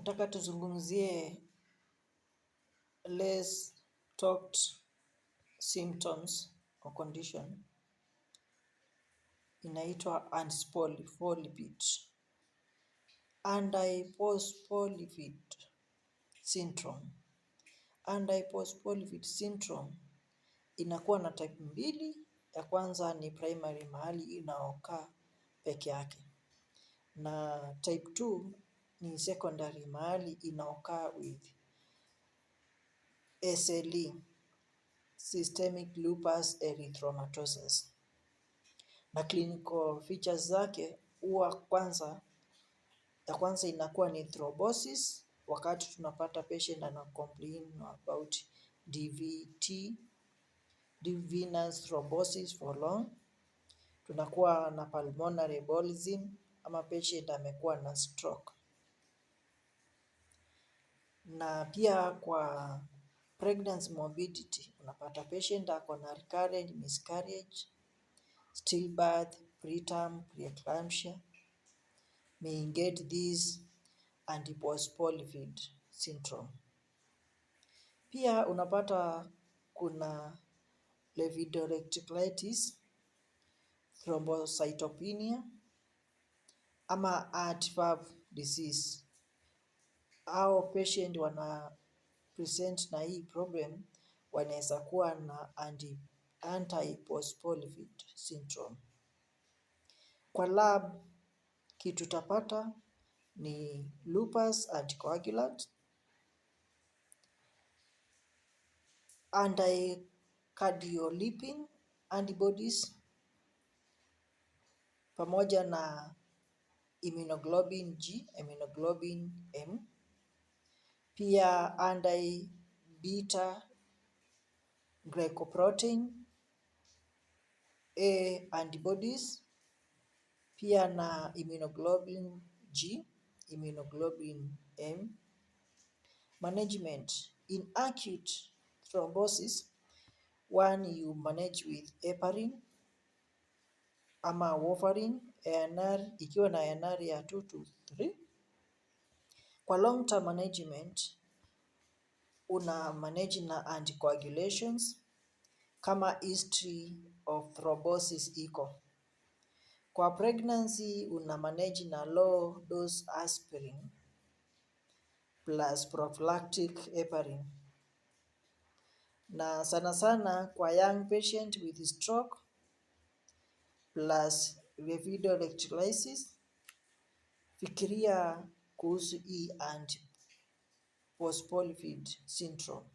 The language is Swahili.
Nataka tuzungumzie less talked symptoms or condition inaitwa antiphospholipid antiphospholipid syndrome. Antiphospholipid syndrome inakuwa na type mbili. Ya kwanza ni primary, mahali inaokaa peke yake, na type 2 ni secondary, mahali inaokaa with SLE, systemic lupus erythematosus. Na clinical features zake huwa ya kwanza inakuwa ni thrombosis, wakati tunapata patient ana complain about DVT, deep venous thrombosis for long. Tunakuwa na pulmonary embolism ama patient amekuwa na stroke. Na pia kwa pregnancy morbidity unapata patient ako na recurrent miscarriage, stillbirth, preterm, preeclampsia may get this antiphospholipid syndrome. Pia unapata kuna levodopa thrombocytopenia ama heart valve disease. Hao patient wana present na hii problem wanaweza kuwa na antiphospholipid syndrome. Kwa lab kitu tutapata ni lupus anticoagulant, anticardiolipin antibodies pamoja na immunoglobulin G, immunoglobulin M, pia anti-beta glycoprotein A antibodies, pia na immunoglobulin G, immunoglobulin M. Management in acute thrombosis, one you manage with heparin ama warfarin ANR ikiwa na ANR ya 2 to 3. Kwa long term management una manage na anticoagulations kama history of thrombosis iko. Kwa pregnancy una manage na low dose aspirin plus prophylactic heparin. Na sana sana kwa young patient with stroke plus levodopa fikiria kuhusu hii antiphospholipid syndrome.